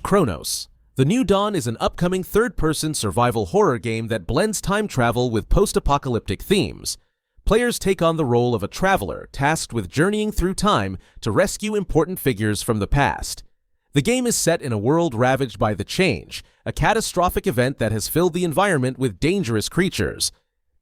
Cronos. The New Dawn is an upcoming third-person survival horror game that blends time travel with post-apocalyptic themes. Players take on the role of a traveler tasked with journeying through time to rescue important figures from the past. The game is set in a world ravaged by the Change, a catastrophic event that has filled the environment with dangerous creatures.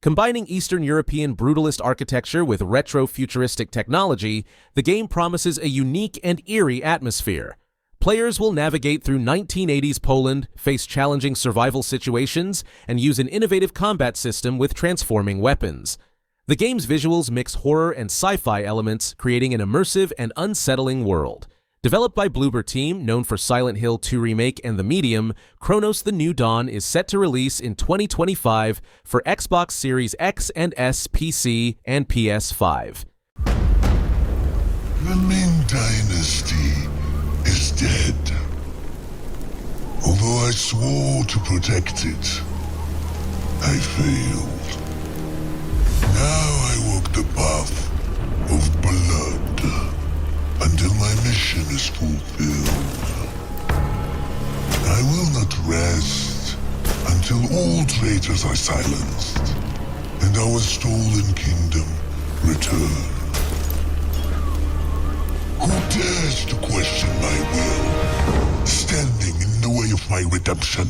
Combining Eastern European brutalist architecture with retro-futuristic technology, the game promises a unique and eerie atmosphere. Players will navigate through 1980s Poland, face challenging survival situations, and use an innovative combat system with transforming weapons. The game's visuals mix horror and sci-fi elements, creating an immersive and unsettling world. Developed by Bloober Team, known for Silent Hill 2 Remake and The Medium, Cronos: The New Dawn is set to release in 2025 for Xbox Series X and S, PC, and PS5. The Ming Dynasty is dead. Although I swore to protect it, I failed. Now I walk the path of blood until my mission is fulfilled. I will not rest until all traitors are silenced and our stolen kingdom returned. Who dares to question my will, standing in the way of my redemption?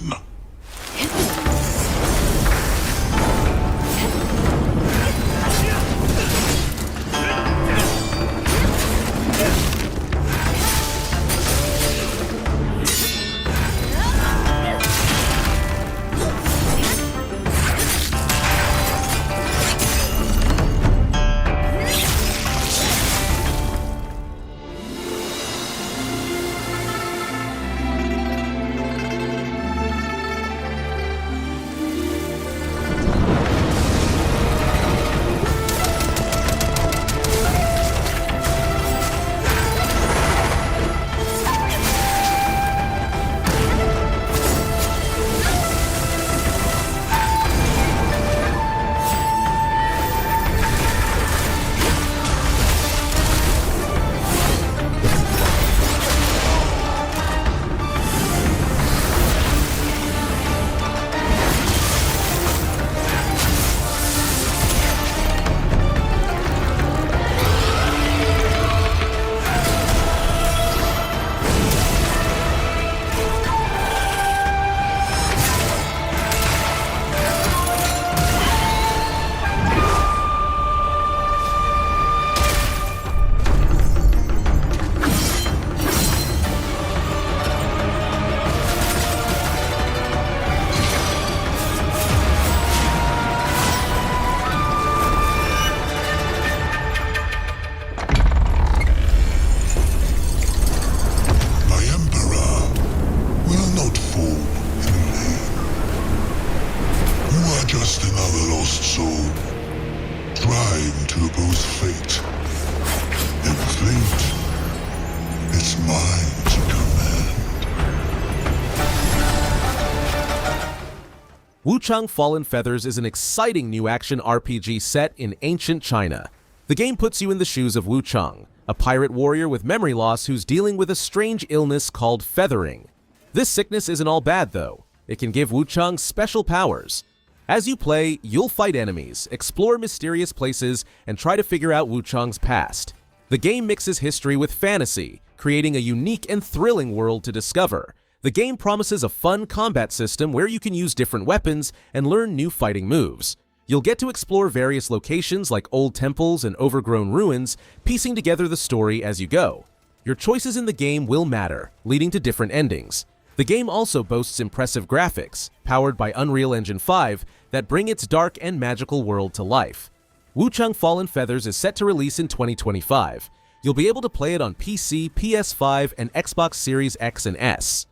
WUCHANG Fallen Feathers is an exciting new action RPG set in ancient China. The game puts you in the shoes of WUCHANG, a pirate warrior with memory loss who's dealing with a strange illness called feathering. This sickness isn't all bad though. It can give WUCHANG special powers. As you play, you'll fight enemies, explore mysterious places, and try to figure out WUCHANG's past. The game mixes history with fantasy, creating a unique and thrilling world to discover. The game promises a fun combat system where you can use different weapons and learn new fighting moves. You'll get to explore various locations like old temples and overgrown ruins, piecing together the story as you go. Your choices in the game will matter, leading to different endings. The game also boasts impressive graphics, powered by Unreal Engine 5, that bring its dark and magical world to life. WUCHANG Fallen Feathers is set to release in 2025. You'll be able to play it on PC, PS5, and Xbox Series X and S.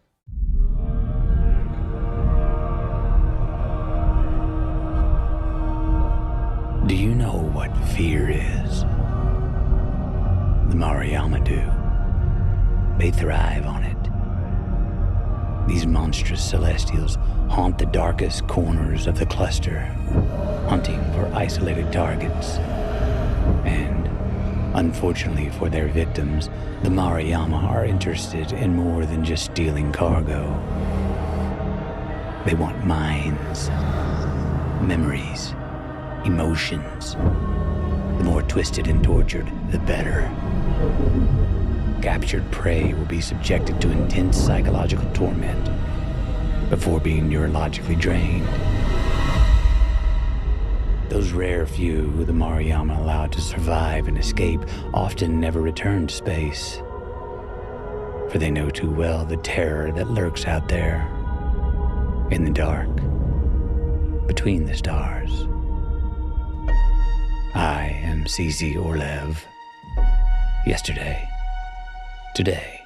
Do you know what fear is? The Mariama do. They thrive on it. These monstrous celestials haunt the darkest corners of the cluster, hunting for isolated targets. And Unfortunately for their victims, the Mariyama are interested in more than just stealing cargo. They want minds, memories, emotions. The more twisted and tortured, the better. Captured prey will be subjected to intense psychological torment before being neurologically drained. Those rare few the Mariyama allowed to survive and escape often never return to space, for they know too well the terror that lurks out there, in the dark, between the stars. I am CZ Orlev. Yesterday, today,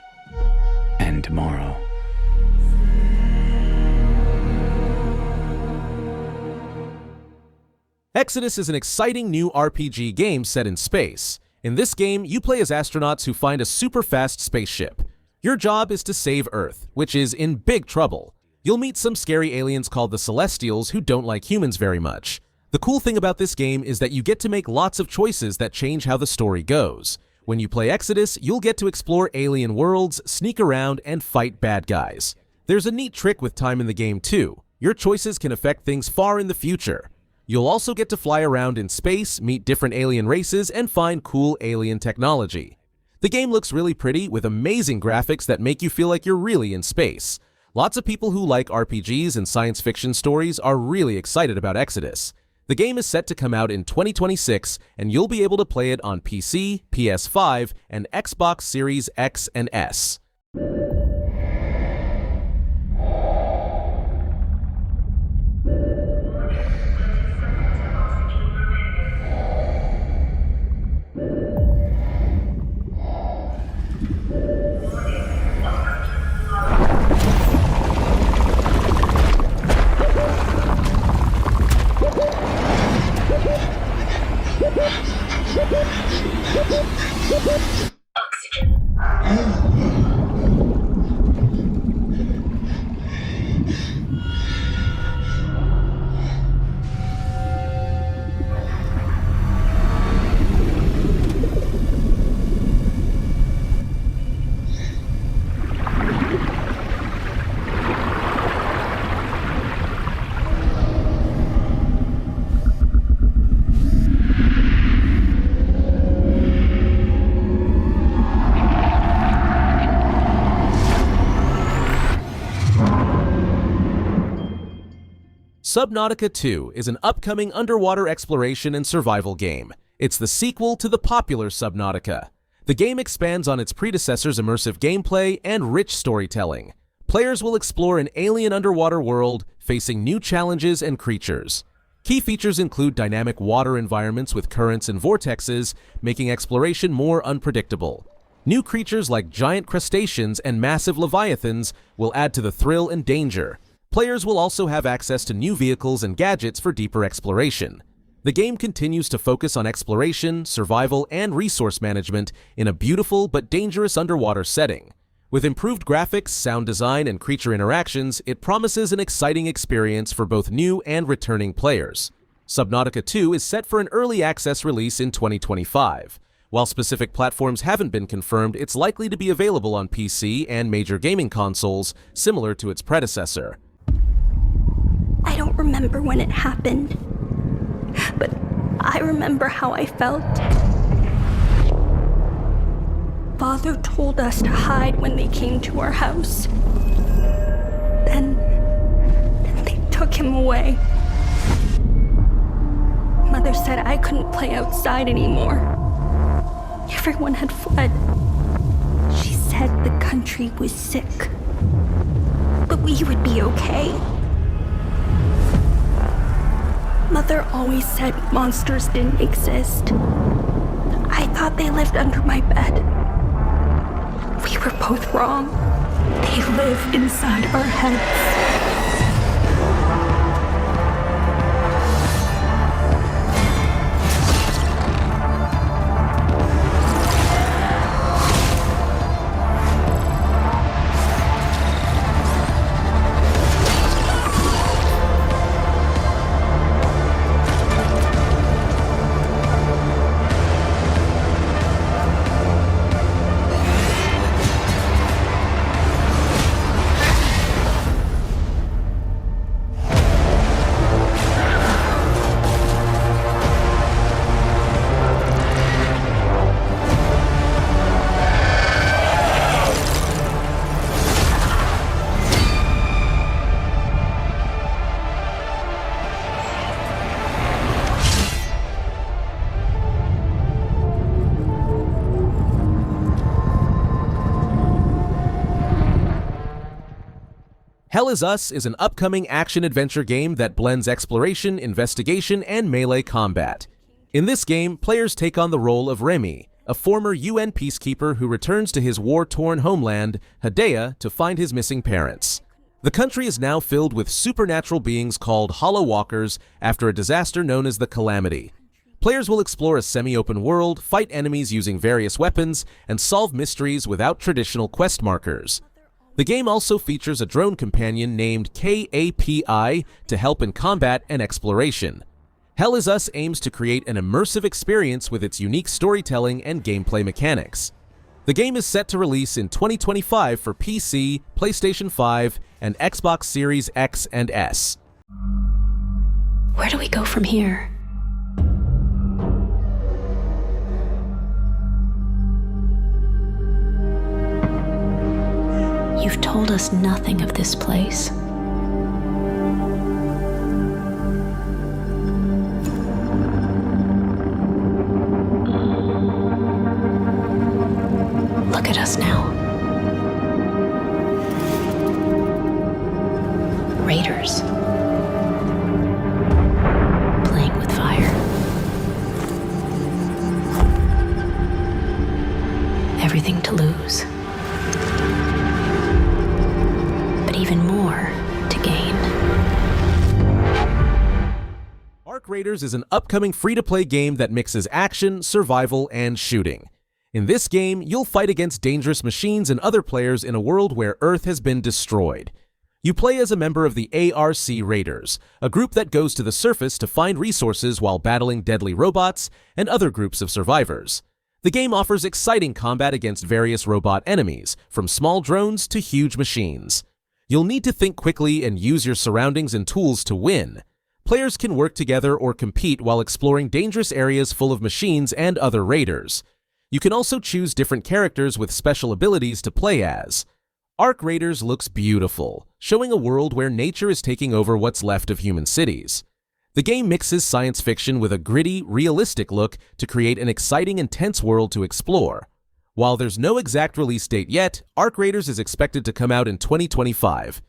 and tomorrow. Exodus is an exciting new RPG game set in space. In this game, you play as astronauts who find a super-fast spaceship. Your job is to save Earth, which is in big trouble. You'll meet some scary aliens called the Celestials who don't like humans very much. The cool thing about this game is that you get to make lots of choices that change how the story goes. When you play Exodus, you'll get to explore alien worlds, sneak around, and fight bad guys. There's a neat trick with time in the game too. Your choices can affect things far in the future. You'll also get to fly around in space, meet different alien races, and find cool alien technology. The game looks really pretty with amazing graphics that make you feel like you're really in space. Lots of people who like RPGs and science fiction stories are really excited about Exodus. The game is set to come out in 2026, and you'll be able to play it on PC, PS5, and Xbox Series X and S. Subnautica 2 is an upcoming underwater exploration and survival game. It's the sequel to the popular Subnautica. The game expands on its predecessor's immersive gameplay and rich storytelling. Players will explore an alien underwater world, facing new challenges and creatures. Key features include dynamic water environments with currents and vortexes, making exploration more unpredictable. New creatures like giant crustaceans and massive leviathans will add to the thrill and danger. Players will also have access to new vehicles and gadgets for deeper exploration. The game continues to focus on exploration, survival, and resource management in a beautiful but dangerous underwater setting. With improved graphics, sound design, and creature interactions, it promises an exciting experience for both new and returning players. Subnautica 2 is set for an early access release in 2025. While specific platforms haven't been confirmed, it's likely to be available on PC and major gaming consoles, similar to its predecessor. I don't remember when it happened, but I remember how I felt. Father told us to hide when they came to our house. Then they took him away. Mother said I couldn't play outside anymore. Everyone had fled. She said the country was sick, but we would be okay. Mother always said monsters didn't exist. I thought they lived under my bed. We were both wrong. They live inside our heads. Hell Is Us is an upcoming action-adventure game that blends exploration, investigation, and melee combat. In this game, players take on the role of Remy, a former UN peacekeeper who returns to his war-torn homeland, Hadea, to find his missing parents. The country is now filled with supernatural beings called Hollow Walkers after a disaster known as the Calamity. Players will explore a semi-open world, fight enemies using various weapons, and solve mysteries without traditional quest markers. The game also features a drone companion named KAPI to help in combat and exploration. Hell Is Us aims to create an immersive experience with its unique storytelling and gameplay mechanics. The game is set to release in 2025 for PC, PlayStation 5, and Xbox Series X and S. Where do we go from here? You've told us nothing of this place. Look at us now. Raiders. Playing with fire. Everything to lose. But even more to gain. Arc Raiders is an upcoming free-to-play game that mixes action, survival, and shooting. In this game, you'll fight against dangerous machines and other players in a world where Earth has been destroyed. You play as a member of the ARC Raiders, a group that goes to the surface to find resources while battling deadly robots and other groups of survivors. The game offers exciting combat against various robot enemies, from small drones to huge machines. You'll need to think quickly and use your surroundings and tools to win. Players can work together or compete while exploring dangerous areas full of machines and other raiders. You can also choose different characters with special abilities to play as. Arc Raiders looks beautiful, showing a world where nature is taking over what's left of human cities. The game mixes science fiction with a gritty, realistic look to create an exciting and tense world to explore. While there's no exact release date yet, Arc Raiders is expected to come out in 2025.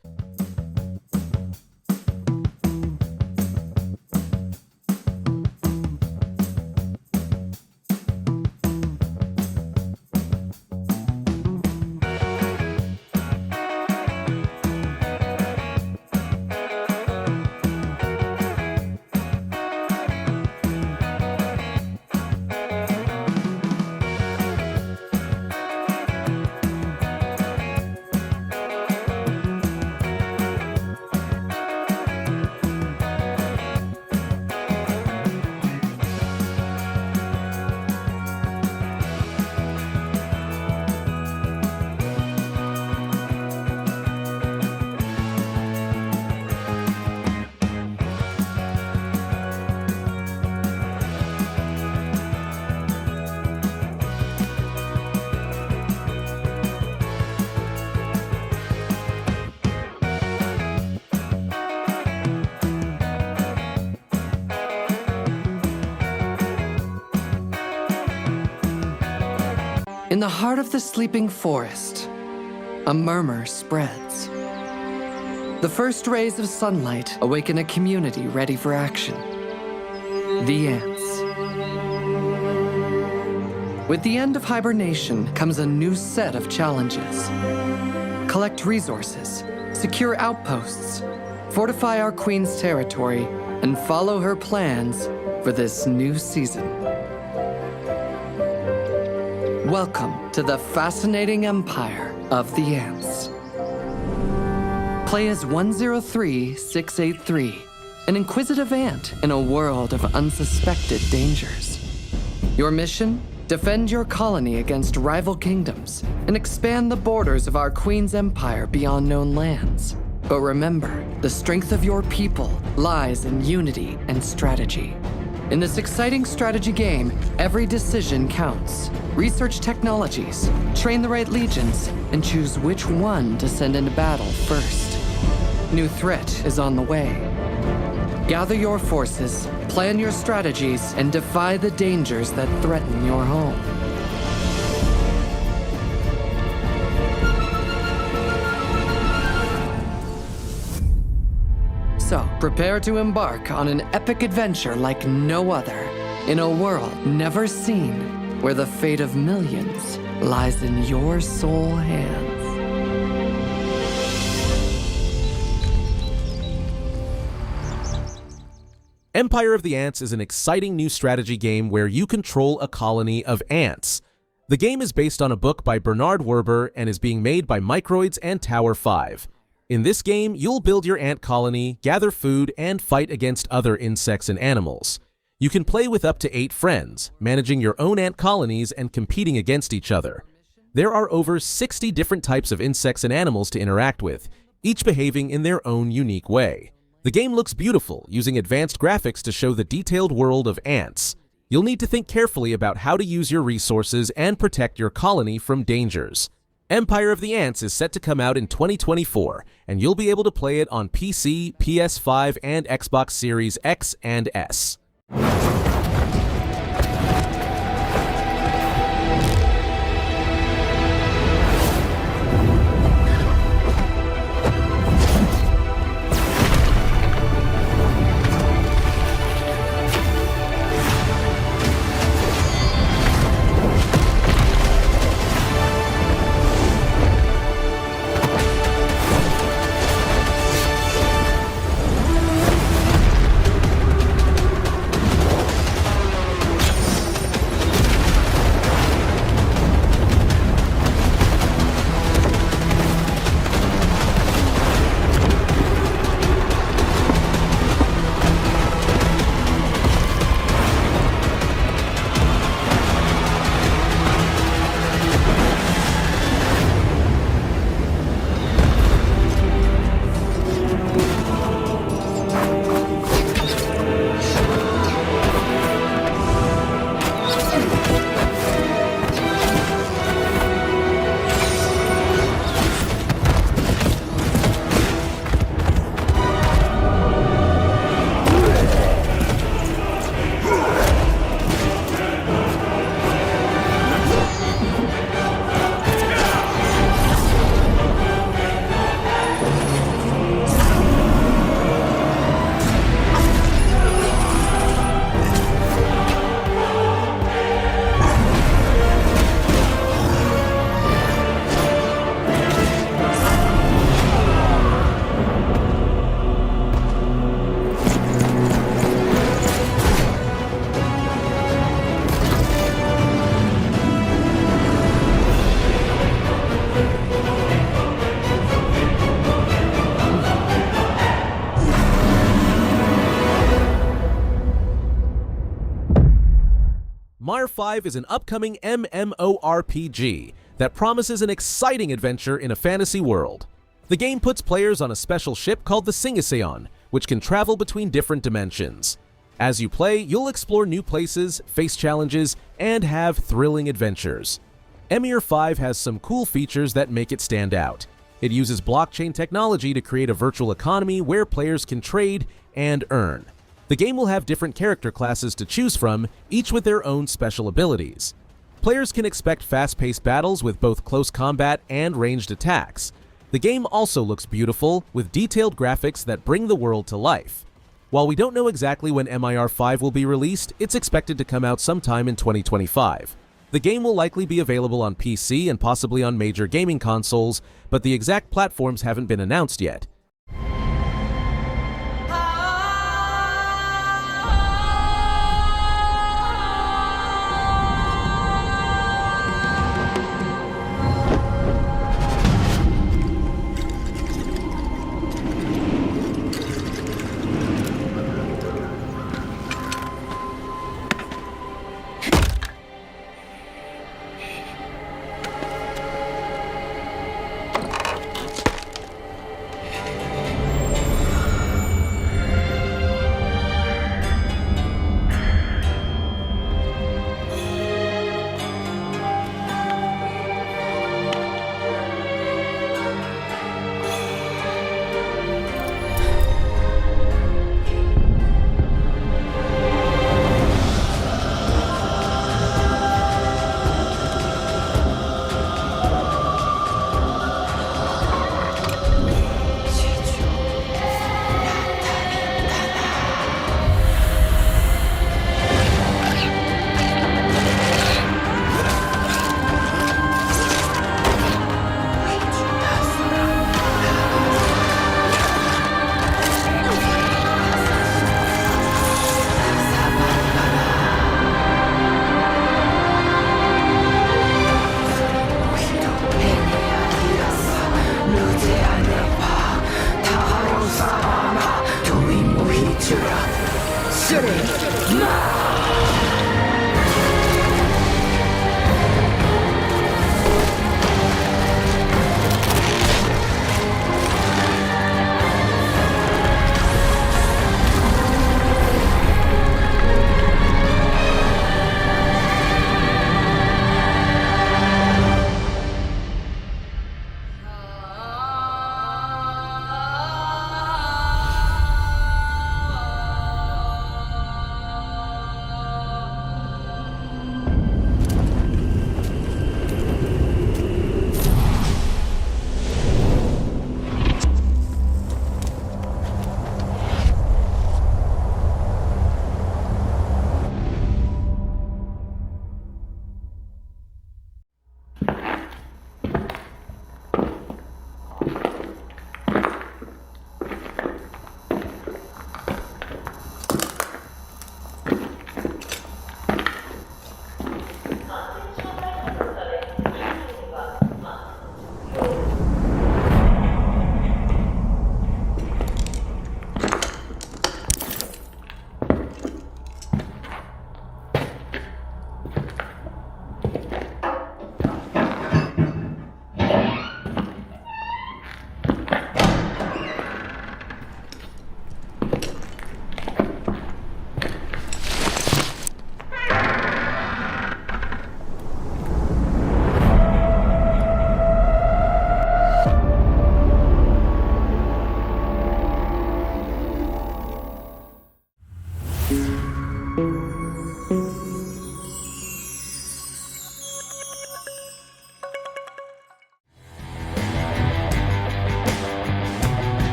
In the heart of the sleeping forest, a murmur spreads. The first rays of sunlight awaken a community ready for action. The ants. With the end of hibernation comes a new set of challenges. Collect resources, secure outposts, fortify our queen's territory, and follow her plans for this new season. Welcome to the fascinating empire of the ants. Play as 103683, an inquisitive ant in a world of unsuspected dangers. Your mission? Defend your colony against rival kingdoms and expand the borders of our queen's empire beyond known lands. But remember, the strength of your people lies in unity and strategy. In this exciting strategy game, every decision counts. Research technologies, train the right legions, and choose which one to send into battle first. New threat is on the way. Gather your forces, plan your strategies, and defy the dangers that threaten your home. So, prepare to embark on an epic adventure like no other, in a world never seen, where the fate of millions lies in your sole hands. Empire of the Ants is an exciting new strategy game where you control a colony of ants. The game is based on a book by Bernard Werber and is being made by Microids and Tower 5. In this game, you'll build your ant colony, gather food, and fight against other insects and animals. You can play with up to 8 friends, managing your own ant colonies and competing against each other. There are over 60 different types of insects and animals to interact with, each behaving in their own unique way. The game looks beautiful, using advanced graphics to show the detailed world of ants. You'll need to think carefully about how to use your resources and protect your colony from dangers. Empire of the Ants is set to come out in 2024, and you'll be able to play it on PC, PS5, and Xbox Series X and S. Mar 5 is an upcoming MMORPG that promises an exciting adventure in a fantasy world. The game puts players on a special ship called the Singaseon, which can travel between different dimensions. As you play, you'll explore new places, face challenges, and have thrilling adventures. Emir 5 has some cool features that make it stand out. It uses blockchain technology to create a virtual economy where players can trade and earn. The game will have different character classes to choose from, each with their own special abilities. Players can expect fast-paced battles with both close combat and ranged attacks. The game also looks beautiful, with detailed graphics that bring the world to life. While we don't know exactly when MIR 5 will be released, it's expected to come out sometime in 2025. The game will likely be available on PC and possibly on major gaming consoles, but the exact platforms haven't been announced yet.